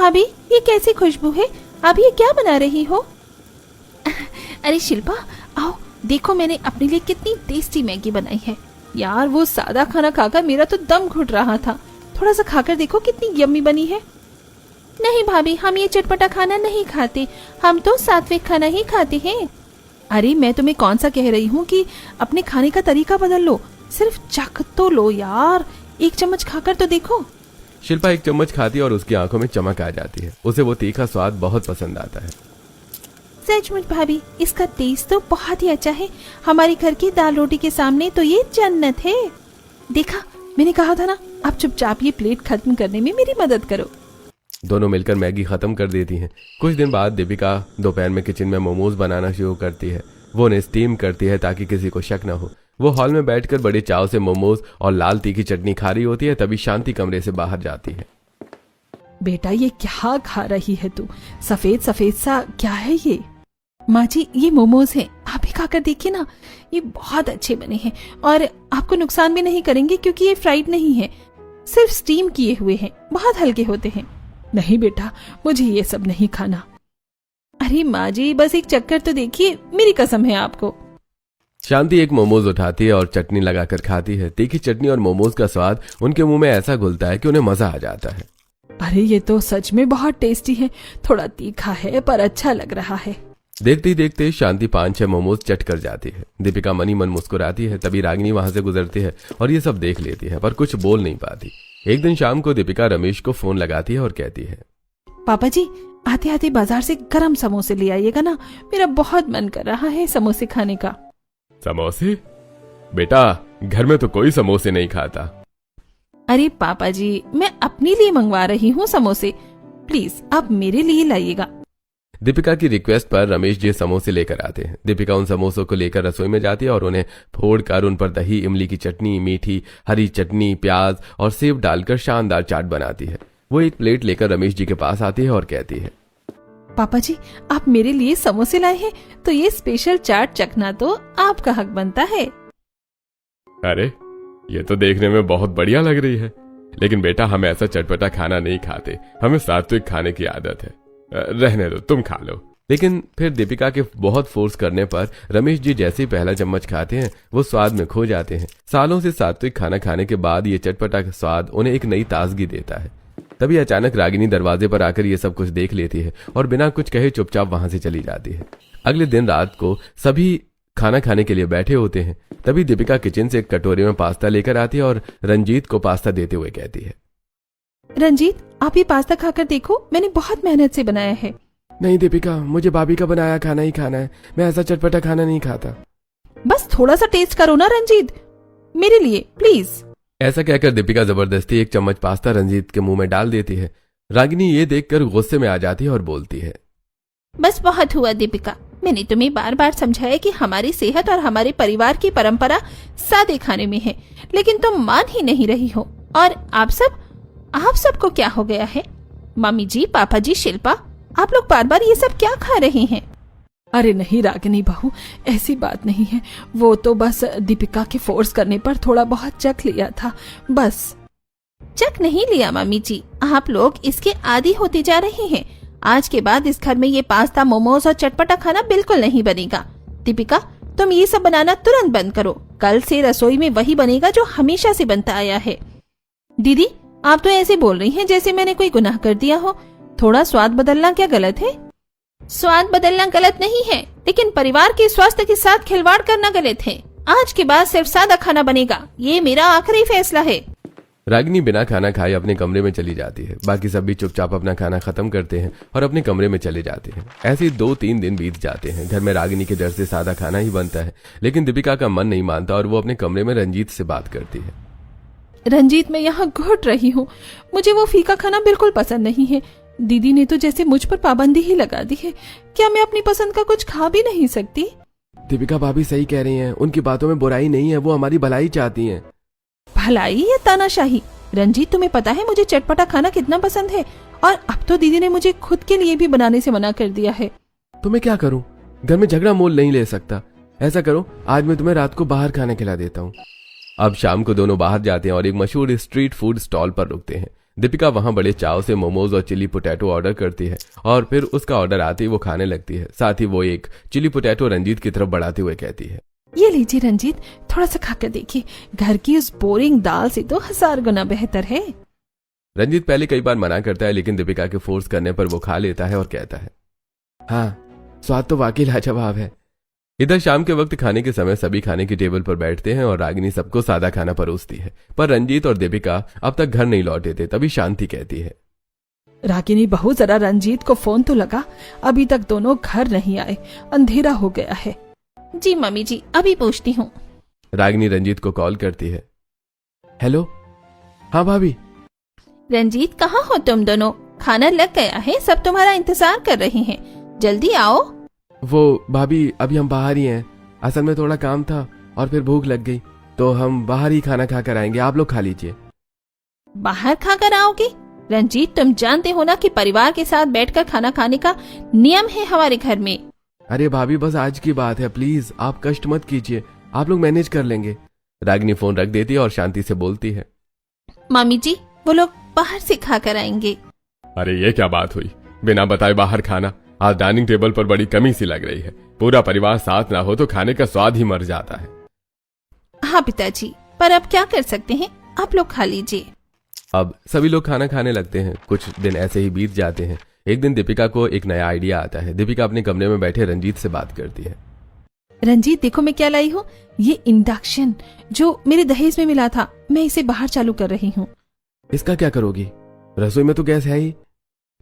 भाभी, ये कैसी खुशबू है? आप ये क्या बना रही हो? अरे शिल्पा, आओ देखो मैंने अपने लिए कितनी टेस्टी मैगी बनाई है। यार वो सादा खाना खाकर मेरा तो दम घुट रहा था, थोड़ा सा खाकर देखो कितनी यम्मी बनी है। नहीं भाभी, हम ये चटपटा खाना नहीं खाते, हम तो सात्विक खाना ही खाते हैं। अरे मैं तुम्हें कौन सा कह रही हूँ कि अपने खाने का तरीका बदल लो, सिर्फ चख तो लो यार, एक चम्मच खाकर तो देखो। शिल्पा एक चम्मच खाती है और उसकी आंखों में चमक आ जाती है। उसे वो तीखा स्वाद बहुत पसंद आता है। सचमुच भाभी, इसका टेस्ट तो बहुत ही अच्छा है। हमारे घर की दाल रोटी के सामने तो ये जन्नत है। देखा, मैंने कहा था ना। अब चुपचाप ये प्लेट खत्म करने में मेरी मदद करो। दोनों मिलकर मैगी खत्म कर देती हैं। कुछ दिन बाद दीपिका दोपहर में किचन में मोमोज बनाना शुरू करती है। वो उन्हें स्टीम करती है ताकि किसी को शक न हो। वो हॉल में बैठकर बड़े चाव से मोमोज और लाल तीखी चटनी खा रही होती है। तभी शांति कमरे से बाहर जाती है। बेटा, ये क्या खा रही है तू? सफेद सफेद सा क्या है ये? माँ जी, ये मोमोज हैं, आप भी खाकर देखिए ना, ये बहुत अच्छे बने हैं और आपको नुकसान भी नहीं करेंगे क्योंकि ये फ्राइड नहीं है, सिर्फ स्टीम किए हुए हैं, बहुत हल्के होते हैं। नहीं बेटा, मुझे ये सब नहीं खाना। अरे माँ जी, बस एक चक्कर तो देखिए, मेरी कसम है आपको। शांति एक मोमोज उठाती है और चटनी लगाकर खाती है। तीखी चटनी और मोमोज का स्वाद उनके मुंह में ऐसा घुलता है कि उन्हें मजा आ जाता है। अरे ये तो सच में बहुत टेस्टी है, थोड़ा तीखा है पर अच्छा लग रहा है। देखते ही देखते शांति 5-6 मोमोज चट कर जाती है। दीपिका मनी मन मुस्कुराती है। तभी रागिनी वहां से गुजरती है और ये सब देख लेती है पर कुछ बोल नहीं पाती। एक दिन शाम को दीपिका रमेश को फोन लगाती है और कहती है, पापा जी, आते आते बाजार से गरम समोसे ले आइएगा ना, मेरा बहुत मन कर रहा है समोसे खाने का। समोसे? बेटा, घर में तो कोई समोसे नहीं खाता। अरे पापा जी, मैं अपने लिए मंगवा रही हूँ समोसे, प्लीज आप मेरे लिए लाइएगा। दीपिका की रिक्वेस्ट पर रमेश जी समोसे लेकर आते हैं। दीपिका उन समोसों को लेकर रसोई में जाती है और उन्हें फोड़कर उन पर दही, इमली की चटनी, मीठी हरी चटनी, प्याज और सेब डालकर शानदार चाट बनाती है। वो एक प्लेट लेकर रमेश जी के पास आती है और कहती है, पापा जी, आप मेरे लिए समोसे लाए हैं तो ये स्पेशल चाट चखना तो आपका हक बनता है। अरे ये तो देखने में बहुत बढ़िया लग रही है, लेकिन बेटा हम ऐसा चटपटा खाना नहीं खाते, हमें सात्विक खाने की आदत है। रहने दो, तुम खा लो। लेकिन फिर दीपिका के बहुत फोर्स करने पर रमेश जी जैसे ही पहला चम्मच खाते हैं वो स्वाद में खो जाते हैं। सालों से सात्विक खाना खाने के बाद ये चटपटा स्वाद उन्हें एक नई ताजगी देता है। तभी अचानक रागिनी दरवाजे पर आकर ये सब कुछ देख लेती है और बिना कुछ कहे चुपचाप वहां से चली जाती है। अगले दिन रात को सभी खाना खाने के लिए बैठे होते हैं। तभी दीपिका किचन से एक कटोरे में पास्ता लेकर आती है और रंजीत को पास्ता देते हुए कहती है, रंजीत, आप ये पास्ता खाकर देखो, मैंने बहुत मेहनत से बनाया है। नहीं दीपिका, मुझे भाभी का बनाया खाना ही खाना है, मैं ऐसा चटपटा खाना नहीं खाता। बस थोड़ा सा टेस्ट करो ना रंजीत, मेरे लिए प्लीज। ऐसा कहकर दीपिका जबरदस्ती एक चम्मच पास्ता रंजीत के मुंह में डाल देती है। रागिनी ये देखकर गुस्से में आ जाती है और बोलती है, बस बहुत हुआ दीपिका, मैंने तुम्हें बार बार समझाया कि हमारी सेहत और हमारे परिवार की परंपरा सादे खाने में है, लेकिन तुम मान ही नहीं रही हो। और आप सबको क्या हो गया है? मम्मी जी, पापा जी, शिल्पा, आप लोग बार बार ये सब क्या खा रहे हैं? अरे नहीं रागिनी बहू, ऐसी बात नहीं है, वो तो बस दीपिका के फोर्स करने पर थोड़ा बहुत चख लिया था, बस। चख नहीं लिया मम्मी जी, आप लोग इसके आदी होते जा रहे हैं। आज के बाद इस घर में ये पास्ता, मोमोज और चटपटा खाना बिल्कुल नहीं बनेगा। दीपिका, तुम ये सब बनाना तुरंत बंद करो। कल से रसोई में वही बनेगा जो हमेशा से बनता आया है। दीदी, आप तो ऐसे बोल रही हैं जैसे मैंने कोई गुनाह कर दिया हो। थोड़ा स्वाद बदलना क्या गलत है? स्वाद बदलना गलत नहीं है, लेकिन परिवार के स्वास्थ्य के साथ खिलवाड़ करना गलत है। आज के बाद सिर्फ सादा खाना बनेगा, ये मेरा आखिरी फैसला है। रागिनी बिना खाना खाए अपने कमरे में चली जाती है। बाकी सभी चुपचाप अपना खाना खत्म करते हैं और अपने कमरे में चले जाते हैं। ऐसे 2-3 दिन बीत जाते हैं। घर में रागिनी के डर से सादा खाना ही बनता है, लेकिन दीपिका का मन नहीं मानता और वो अपने कमरे में रंजीत से बात करती है। रंजीत, मैं यहाँ घुट रही हूँ, मुझे वो फीका खाना बिल्कुल पसंद नहीं है। दीदी ने तो जैसे मुझ पर पाबंदी ही लगा दी है। क्या मैं अपनी पसंद का कुछ खा भी नहीं सकती? दीपिका भाभी सही कह रही हैं, उनकी बातों में बुराई नहीं है, वो हमारी भलाई चाहती हैं। भलाई या तानाशाही? रंजीत, तुम्हें पता है मुझे चटपटा खाना कितना पसंद है, और अब तो दीदी ने मुझे खुद के लिए भी बनाने से मना कर दिया है। तो मैं क्या करूं? घर में झगड़ा मोल नहीं ले सकता। ऐसा करो, आज मैं तुम्हें रात को बाहर खाना खिला देता हूँ। अब शाम को दोनों बाहर जाते हैं और एक मशहूर स्ट्रीट फूड स्टॉल पर रुकते हैं। दीपिका वहां बड़े चाव से मोमोज और चिली पोटैटो ऑर्डर करती है और फिर उसका ऑर्डर आते ही वो खाने लगती है। साथ ही वो एक चिली पोटैटो रंजीत की तरफ बढ़ाते हुए कहती है, ये लीजिए रंजीत, थोड़ा सा खाकर देखिए, घर की उस बोरिंग दाल से तो 1000 गुना बेहतर है। रंजीत पहले कई बार मना करता है, लेकिन दीपिका के फोर्स करने पर वो खा लेता है और कहता है, हाँ स्वाद तो वाकई लाजवाब है। इधर शाम के वक्त खाने के समय सभी खाने की टेबल पर बैठते हैं और रागिनी सबको सादा खाना परोसती है। पर रंजीत और दीपिका अब तक घर नहीं लौटे थे। तभी शांति कहती है, रागिनी बहू, जरा रंजीत को फोन तो लगा, अभी तक दोनों घर नहीं आए, अंधेरा हो गया है। जी मम्मी जी, अभी पूछती हूँ। रागिनी रंजीत को कॉल करती है। हेलो, हाँ भाभी। रंजीत, कहाँ हो तुम दोनों? खाना लग गया है, सब तुम्हारा इंतजार कर रहे हैं, जल्दी आओ। वो भाभी, अभी हम बाहर ही हैं, असल में थोड़ा काम था और फिर भूख लग गई, तो हम बाहर ही खाना खाकर आएंगे, आप लोग खा लीजिए। बाहर खाकर आओगे? रंजीत, तुम जानते हो ना कि परिवार के साथ बैठकर खाना खाने का नियम है हमारे घर में। अरे भाभी, बस आज की बात है, प्लीज आप कष्ट मत कीजिए, आप लोग मैनेज कर लेंगे। रागिनी फोन रख देती है और शांति से बोलती है, मम्मी जी, वो लोग बाहर से खाकर आएंगे। अरे ये क्या बात हुई, बिना बताए बाहर खाना? आज डाइनिंग टेबल पर बड़ी कमी सी लग रही है। पूरा परिवार साथ ना हो तो खाने का स्वाद ही मर जाता है। हाँ पिताजी, पर अब क्या कर सकते हैं, आप लोग खा लीजिए। अब सभी लोग खाना खाने लगते हैं। कुछ दिन ऐसे ही बीत जाते हैं। एक दिन दीपिका को एक नया आइडिया आता है। दीपिका अपने कमरे में बैठे रंजीत से बात करती है। रंजीत, देखो मैं क्या लाई हूँ, ये इंडक्शन जो मेरे दहेज में मिला था, मैं इसे बाहर चालू कर रही हूँ। इसका क्या करोगी? रसोई में तो गैस है ही।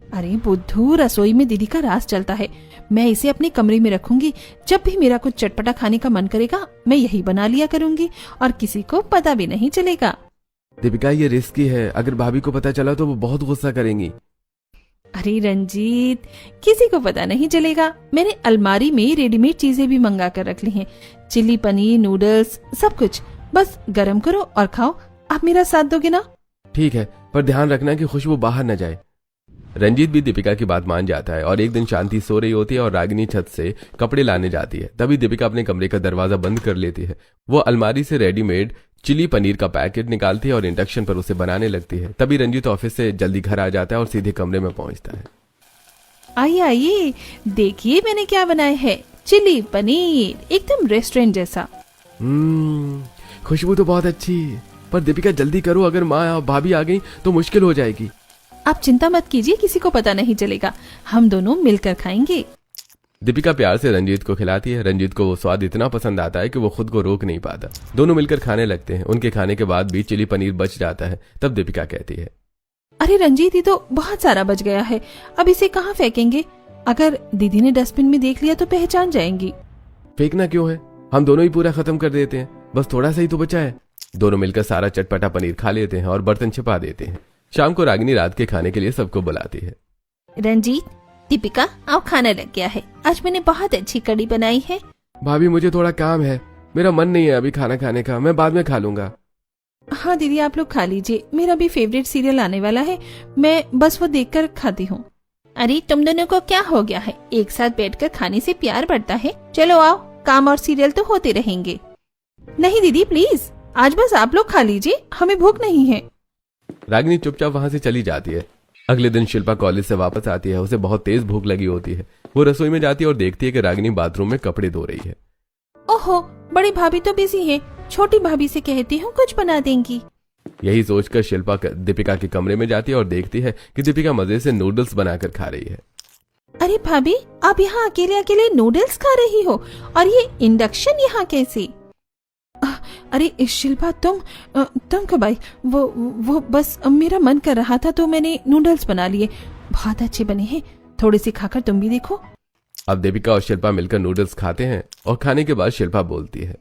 अरे बुद्धू, रसोई में दीदी का राज चलता है, मैं इसे अपने कमरे में रखूंगी। जब भी मेरा कुछ चटपटा खाने का मन करेगा, मैं यही बना लिया करूंगी और किसी को पता भी नहीं चलेगा। दीपिका, ये रिस्की है, अगर भाभी को पता चला तो वो बहुत गुस्सा करेंगी। अरे रंजीत, किसी को पता नहीं चलेगा। मैंने अलमारी में रेडीमेड चीजें भी मंगा कर रख ली हैं, चिली पनीर, नूडल्स, सब कुछ। बस गरम करो और खाओ। आप मेरा साथ दोगे ना? ठीक है, पर ध्यान रखना कि खुशबू बाहर न जाए। रंजीत भी दीपिका की बात मान जाता है और एक दिन शांति सो रही होती है और रागिनी छत से कपड़े लाने जाती है। तभी दीपिका अपने कमरे का दरवाजा बंद कर लेती है। वो अलमारी से रेडीमेड चिली पनीर का पैकेट निकालती है और इंडक्शन पर उसे बनाने लगती है। तभी रंजीत ऑफिस से जल्दी घर आ जाता है और सीधे कमरे में पहुंचता है। आइए आइए, देखिए मैंने क्या बनाया है, चिली पनीर, एकदम रेस्टोरेंट जैसा। खुशबू तो बहुत अच्छी है, पर दीपिका जल्दी करो, अगर माँ या भाभी आ गई तो मुश्किल हो जाएगी। आप चिंता मत कीजिए, किसी को पता नहीं चलेगा, हम दोनों मिलकर खाएंगे। दीपिका प्यार से रंजीत को खिलाती है। रंजीत को वो स्वाद इतना पसंद आता है कि वो खुद को रोक नहीं पाता। दोनों मिलकर खाने लगते हैं। उनके खाने के बाद भी चिली पनीर बच जाता है। तब दीपिका कहती है, अरे रंजीत, ये तो बहुत सारा बच गया है, अब इसे कहाँ फेंकेंगे? अगर दीदी ने डस्टबिन में देख लिया तो पहचान जाएंगी। फेंकना क्यों है, हम दोनों ही पूरा खत्म कर देते हैं, बस थोड़ा सा ही तो बचा है। दोनों मिलकर सारा चटपटा पनीर खा लेते हैं और बर्तन छिपा देते हैं। शाम को रागिनी रात के खाने के लिए सबको बुलाती है। रंजीत, दीपिका, आओ, खाना लग गया है, आज मैंने बहुत अच्छी कड़ी बनाई है। भाभी, मुझे थोड़ा काम है, मेरा मन नहीं है अभी खाना खाने का, मैं बाद में खा लूंगा। हाँ दीदी, आप लोग खा लीजिए, मेरा भी फेवरेट सीरियल आने वाला है, मैं बस वो देखकर खाती हूँ। अरे तुम दोनों को क्या हो गया है, एक साथ बैठकर खाने से प्यार बढ़ता है। चलो आओ, काम और सीरियल तो होते रहेंगे। नहीं दीदी प्लीज, आज बस आप लोग खा लीजिए, हमें भूख नहीं है। रागिनी चुपचाप वहां से चली जाती है। अगले दिन शिल्पा कॉलेज से वापस आती है। उसे बहुत तेज भूख लगी होती है। वो रसोई में जाती है और देखती है कि रागिनी बाथरूम में कपड़े धो रही है। ओहो, बड़ी भाभी तो बिजी है, छोटी भाभी से कहती हूँ कुछ बना देंगी। यही सोचकर शिल्पा दीपिका के कमरे में जाती है और देखती है कि दीपिका मजे से नूडल्स बनाकर खा रही है। अरे भाभी, आप यहाँ अकेले अकेले नूडल्स खा रही हो, और ये इंडक्शन यहाँ कैसे? अरे शिल्पा, तुम कब आई? वो बस मेरा मन कर रहा था तो मैंने नूडल्स बना लिए, बहुत अच्छे बने हैं, थोड़े से खाकर तुम भी देखो। अब दीपिका और शिल्पा मिलकर नूडल्स खाते हैं और खाने के बाद शिल्पा बोलती है,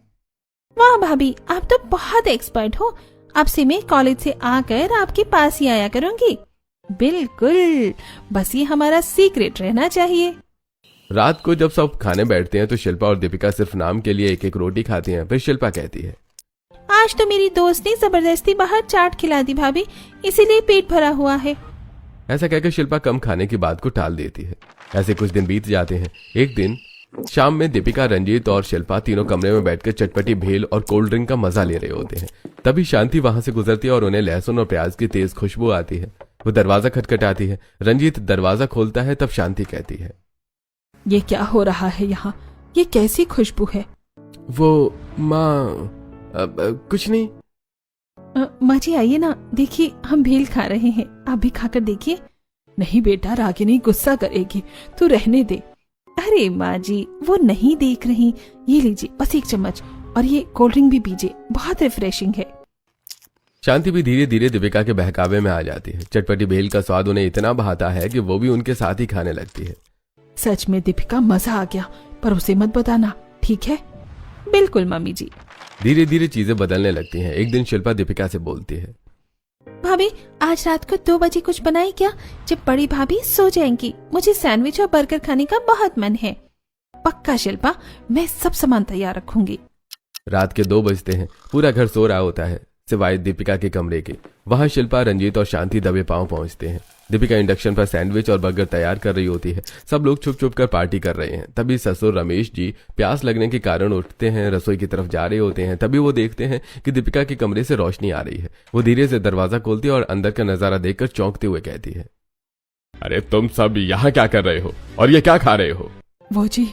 वाह भाभी, आप तो बहुत एक्सपर्ट हो, अब से मैं कॉलेज से आकर आपके पास ही आया करूंगी। बिल्कुल, बस ये हमारा सीक्रेट रहना चाहिए। रात को जब सब खाने बैठते हैं तो शिल्पा और दीपिका सिर्फ नाम के लिए एक एक रोटी खाती हैं। फिर शिल्पा कहती है, आज तो मेरी दोस्त ने जबरदस्ती बाहर चाट खिला दी भाभी, इसीलिए पेट भरा हुआ है। ऐसा कहकर शिल्पा कम खाने की बात को टाल देती है। ऐसे कुछ दिन बीत जाते हैं। एक दिन शाम में दीपिका, रंजीत और शिल्पा तीनों कमरे में बैठकर चटपटी भेल और कोल्ड ड्रिंक का मजा ले रहे होते हैं। तभी शांति वहां से गुजरती है और उन्हें लहसुन और प्याज की तेज खुशबू आती है। वो दरवाजा खटखटाती है। रंजीत दरवाजा खोलता है, तब शांति कहती है, ये क्या हो रहा है यहाँ? ये कैसी खुशबू है? वो माँ कुछ नहीं। माँ जी आइए ना, देखिए हम भेल खा रहे हैं, आप भी खाकर देखिए। नहीं बेटा, रागिनी गुस्सा करेगी, तू रहने दे। अरे माँ जी, वो नहीं देख रही। ये लीजिए बस 1 चम्मच, और ये कोल्ड ड्रिंक भी पीजिए, बहुत रिफ्रेशिंग है। शांति भी धीरे धीरे दीपिका के बहकावे में आ जाती है। चटपटी भेल का स्वाद उन्हें इतना भाता है कि वो भी उनके साथ ही खाने लगती है। सच में दीपिका, मजा आ गया, पर उसे मत बताना, ठीक है? बिल्कुल मम्मी जी। धीरे धीरे चीजें बदलने लगती हैं। एक दिन शिल्पा दीपिका से बोलती है, भाभी आज रात को 2 बजे कुछ बनाए क्या? जब बड़ी भाभी सो जाएंगी, मुझे सैंडविच और बर्गर खाने का बहुत मन है। पक्का शिल्पा, मैं सब सामान तैयार रखूंगी। रात के 2 बजते हैं। पूरा घर सो रहा होता है सिवाय दीपिका के कमरे के। वहां शिल्पा, रंजीत और शांति दबे पांव पहुंचते हैं। दीपिका इंडक्शन पर सैंडविच और बर्गर तैयार कर रही होती है। सब लोग छुप छुप कर पार्टी कर रहे हैं। तभी ससुर रमेश जी प्यास लगने के कारण उठते हैं, रसोई की तरफ जा रहे होते हैं। तभी वो देखते हैं कि दीपिका के कमरे से रोशनी आ रही है। वो धीरे से दरवाजा खोलती है और अंदर का नजारा देखकर चौंकते हुए कहती है, अरे तुम सब यहाँ क्या कर रहे हो और ये क्या खा रहे हो? वो जी,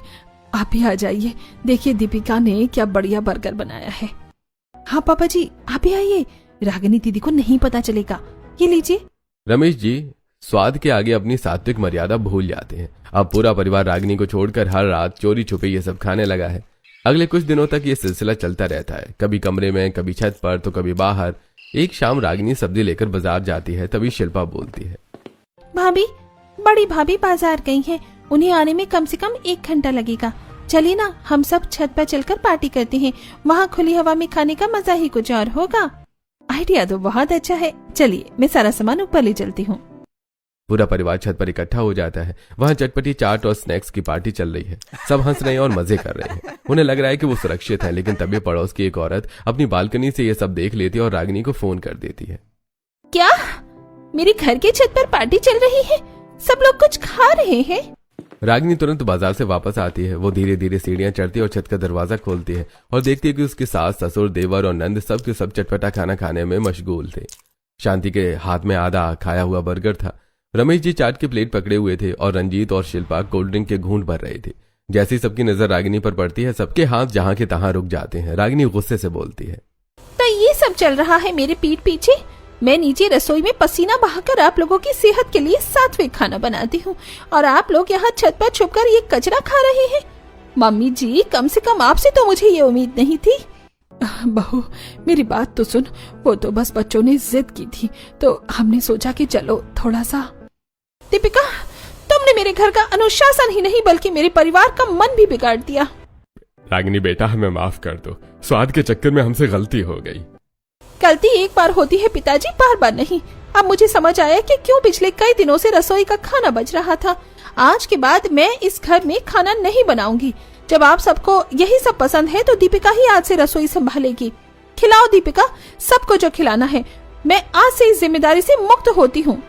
आप भी आ जाइए, देखिए दीपिका ने क्या बढ़िया बर्गर बनाया है। हाँ पापा जी, आप भी आइए, रागिनी दीदी को नहीं पता चलेगा। ये लीजिए। रमेश जी स्वाद के आगे अपनी सात्विक मर्यादा भूल जाते हैं। अब पूरा परिवार रागिनी को छोड़कर हर रात चोरी छुपे ये सब खाने लगा है। अगले कुछ दिनों तक ये सिलसिला चलता रहता है, कभी कमरे में, कभी छत पर, तो कभी बाहर। एक शाम रागिनी सब्जी लेकर बाजार जाती है। तभी शिल्पा बोलती है, भाभी, बड़ी भाभी बाजार गई हैं, उन्हें आने में कम से कम 1 घंटा लगेगा। चलिए ना, हम सब छत पर चलकर पार्टी करते हैं, वहाँ खुली हवा में खाने का मजा ही कुछ और होगा। आइडिया तो बहुत अच्छा है, चलिए मैं सारा सामान ऊपर ले चलती हूँ। पूरा परिवार छत पर इकट्ठा हो जाता है। वहाँ चटपटी चाट और स्नैक्स की पार्टी चल रही है। सब हंस रहे हैं और मजे कर रहे हैं। उन्हें लग रहा है कि वो सुरक्षित है। लेकिन तभी पड़ोस की एक औरत अपनी बालकनी से ये सब देख लेती है और रागिनी को फोन कर देती है। क्या मेरे घर के छत पर पार्टी चल रही है? सब लोग कुछ खा रहे हैं? रागिनी तुरंत बाजार से वापस आती है। वो धीरे धीरे सीढ़ियां चढ़ती है और छत का दरवाजा खोलती है और देखती है कि उसके सास, ससुर, देवर और नंद सब के सब चटपटा खाना खाने में मशगूल थे। शांति के हाथ में आधा खाया हुआ बर्गर था। रमेश जी चाट की प्लेट पकड़े हुए थे और रंजीत और शिल्पा कोल्ड ड्रिंक के घूंट भर रहे थे। जैसी सबकी नजर रागिनी पर पड़ती है, सबके हाथ जहां के तहां रुक जाते हैं। रागिनी गुस्से से बोलती है, तो ये सब चल रहा है मेरे पीठ पीछे? मैं नीचे रसोई में पसीना बहाकर आप लोगों की सेहत के लिए सात्विक खाना बनाती हूँ, और आप लोग यहाँ छत पर छुपकर ये कचरा खा रहे हैं। मम्मी जी, कम से कम आपसे तो मुझे ये उम्मीद नहीं थी। बहू, मेरी बात तो सुन, वो तो बस बच्चों ने जिद की थी, तो हमने सोचा कि चलो थोड़ा सा। दीपिका, तुमने मेरे घर का अनुशासन ही नहीं बल्कि मेरे परिवार का मन भी बिगाड़ दिया। रागिनी बेटा, हमें माफ कर दो, स्वाद के चक्कर में हमसे गलती हो गई। गलती एक बार होती है पिताजी, बार बार नहीं। अब मुझे समझ आया कि क्यों पिछले कई दिनों से रसोई का खाना बच रहा था। आज के बाद मैं इस घर में खाना नहीं बनाऊंगी। जब आप सबको यही सब पसंद है तो दीपिका ही आज से रसोई संभालेगी। खिलाओ दीपिका, सबको जो खिलाना है। मैं आज से इस जिम्मेदारी से मुक्त होती हूँ।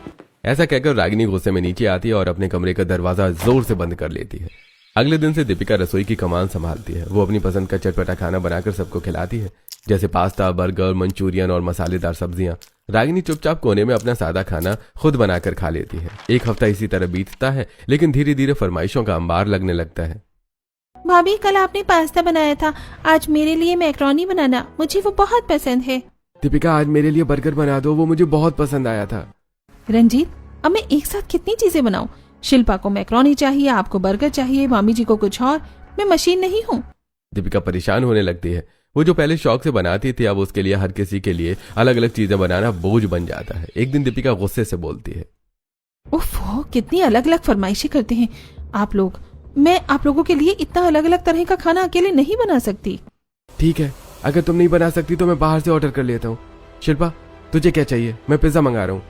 ऐसा कहकर रागिनी गुस्से में नीचे आती है और अपने कमरे का दरवाजा जोर से बंद कर लेती है। अगले दिन से दीपिका रसोई की कमान संभालती है। वो अपनी पसंद का चटपटा खाना बनाकर सबको खिलाती है, जैसे पास्ता, बर्गर, मंचूरियन और मसालेदार सब्जियां। रागिनी चुपचाप कोने में अपना सादा खाना खुद बनाकर खा लेती है। 1 हफ्ता इसी तरह बीतता है, लेकिन धीरे धीरे फरमाइशों का अंबार लगने लगता है। भाभी, कल आपने पास्ता बनाया था, आज मेरे लिए मैक्रोनी बनाना, मुझे वो बहुत पसंद है। दीपिका, आज मेरे लिए बर्गर बना दो, वो मुझे बहुत पसंद आया था। रंजीत, अब मैं एक साथ कितनी चीजें बनाऊं? शिल्पा को मैक्रोनी चाहिए, आपको बर्गर चाहिए, मामी जी को कुछ और। मैं मशीन नहीं हूँ। दीपिका परेशान होने लगती है। वो जो पहले शौक से बनाती थी, अब उसके लिए हर किसी के लिए अलग अलग चीजें बनाना बोझ बन जाता है। एक दिन दीपिका गुस्से से बोलती है, उफ, कितनी अलग अलग फरमाइशें करते हैं आप लोग। मैं आप लोगों के लिए इतना अलग अलग तरह का खाना अकेले नहीं बना सकती। ठीक है, अगर तुम नहीं बना सकती तो मैं बाहर से ऑर्डर कर लेता हूँ। शिल्पा, तुझे क्या चाहिए? मैं पिज्जा मंगा रहा हूँ।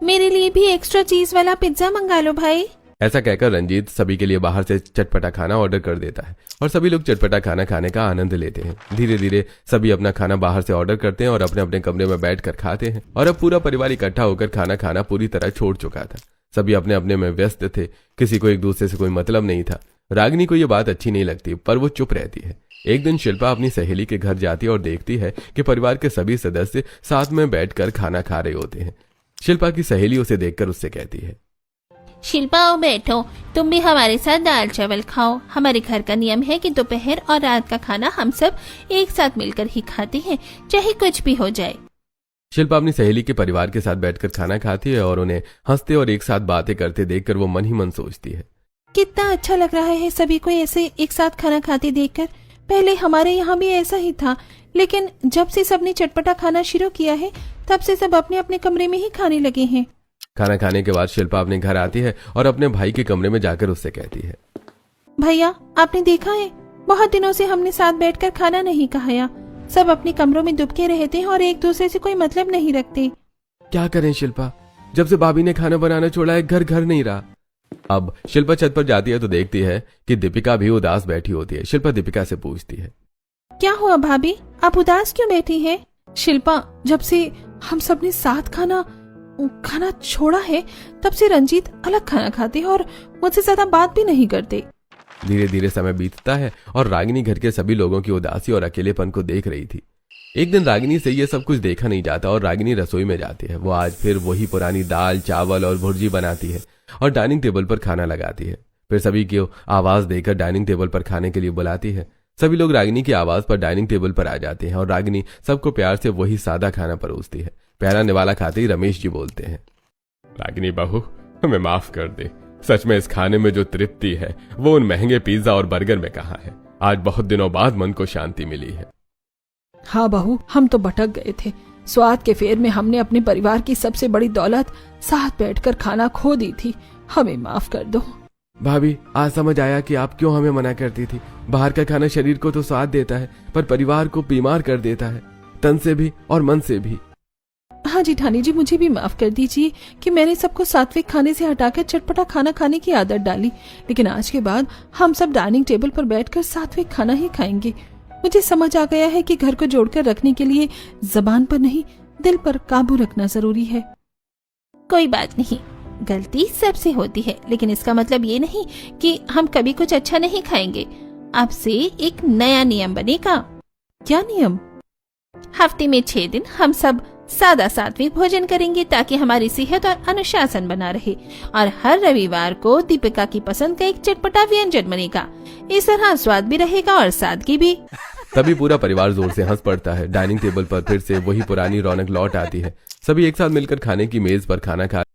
मेरे लिए भी एक्स्ट्रा चीज वाला पिज्जा मंगा लो भाई। ऐसा कहकर रंजीत सभी के लिए बाहर से चटपटा खाना ऑर्डर कर देता है और सभी लोग चटपटा खाना खाने का आनंद लेते हैं। धीरे धीरे सभी अपना खाना बाहर से ऑर्डर करते हैं और अपने अपने कमरे में बैठकर खाते हैं। और अब पूरा परिवार इकट्ठा होकर खाना खाना पूरी तरह छोड़ चुका था। सभी अपने अपने में व्यस्त थे, किसी को एक दूसरे से कोई मतलब नहीं था। रागिनी को ये बात अच्छी नहीं लगती, पर वो चुप रहती है। एक दिन शिल्पा अपनी सहेली के घर जाती है और देखती है कि परिवार के सभी सदस्य साथ में बैठकर खाना खा रहे होते हैं। शिल्पा की सहेली उसे देखकर उससे कहती है, शिल्पा आओ बैठो, तुम भी हमारे साथ दाल चावल खाओ। हमारे घर का नियम है कि दोपहर और रात का खाना हम सब एक साथ मिलकर ही खाते हैं, चाहे कुछ भी हो जाए। शिल्पा अपनी सहेली के परिवार के साथ बैठकर खाना खाती है और उन्हें हंसते और एक साथ बातें करते देखकर वो मन ही मन सोचती है, कितना अच्छा लग रहा है सभी को ऐसे एक साथ खाना खाते देखकर। पहले हमारे यहाँ भी ऐसा ही था, लेकिन जब से सबने चटपटा खाना शुरू किया है तब से सब अपने अपने कमरे में ही खाने लगे हैं। खाना खाने के बाद शिल्पा अपने घर आती है और अपने भाई के कमरे में जाकर उससे कहती है, भैया आपने देखा है, बहुत दिनों से हमने साथ बैठकर खाना नहीं खाया। सब अपने कमरों में दुबके रहते हैं और एक दूसरे से कोई मतलब नहीं रखते। क्या करें शिल्पा, जब से भाभी ने खाना बनाना छोड़ा है घर घर नहीं रहा। अब शिल्पा छत पर जाती है तो देखती है कि दीपिका भी उदास बैठी होती है। शिल्पा दीपिका से पूछती है, क्या हुआ भाभी, आप उदास क्यों बैठी हैं? शिल्पा, जब से हम सबने साथ खाना छोड़ा है तब से रंजीत अलग खाना खाते हैं और मुझसे ज्यादा बात भी नहीं करते। धीरे धीरे समय बीतता है और रागिनी घर के सभी लोगों की उदासी और अकेलेपन को देख रही थी। एक दिन रागिनी से ये सब कुछ देखा नहीं जाता और रागिनी रसोई में जाती है। वो आज फिर वही पुरानी दाल चावल और भुर्जी बनाती है और डाइनिंग टेबल पर खाना लगाती है। फिर सभी की आवाज देकर डाइनिंग टेबल पर खाने के लिए बुलाती है। सभी लोग रागिनी की आवाज पर डाइनिंग टेबल पर आ जाते हैं और रागिनी सबको प्यार से वही सादा खाना परोसती है। पहला निवाला खाते ही रमेश जी बोलते हैं, रागिनी बहू, हमें माफ कर दे। सच में इस खाने में जो तृप्ति है वो उन महंगे पिज्जा और बर्गर में कहाँ है। आज बहुत दिनों बाद मन को शांति मिली है। हाँ बहू, हम तो भटक गए थे। स्वाद के फेर में हमने अपने परिवार की सबसे बड़ी दौलत साथ बैठकर खाना खो दी थी। हमें माफ कर दो। भाभी, आज समझ आया कि आप क्यों हमें मना करती थी। बाहर का खाना शरीर को तो स्वाद देता है पर परिवार को बीमार कर देता है, तन से भी और मन से भी। हाँ जेठानी जी, मुझे भी माफ कर दीजिए कि मैंने सबको सात्विक खाने से हटाकर चटपटा खाना खाने की आदत डाली, लेकिन आज के बाद हम सब डाइनिंग टेबल पर बैठकर सात्विक खाना ही खाएंगे। मुझे समझ आ गया है कि घर को जोड़कर रखने के लिए जबान पर नहीं, दिल पर काबू रखना जरूरी है। कोई बात नहीं, गलती सबसे होती है, लेकिन इसका मतलब ये नहीं कि हम कभी कुछ अच्छा नहीं खाएंगे। अब से एक नया नियम बनेगा। क्या नियम? हफ्ते में 6 दिन हम सब सादा सात्विक भोजन करेंगे ताकि हमारी सेहत और अनुशासन बना रहे, और हर रविवार को दीपिका की पसंद का एक चटपटा व्यंजन बनेगा। इस तरह स्वाद भी रहेगा और सादगी भी। तभी पूरा परिवार जोर से हंस पड़ता है। डाइनिंग टेबल पर फिर से वही पुरानी रौनक लौट आती है। सभी एक साथ मिलकर खाने की मेज पर खाना खा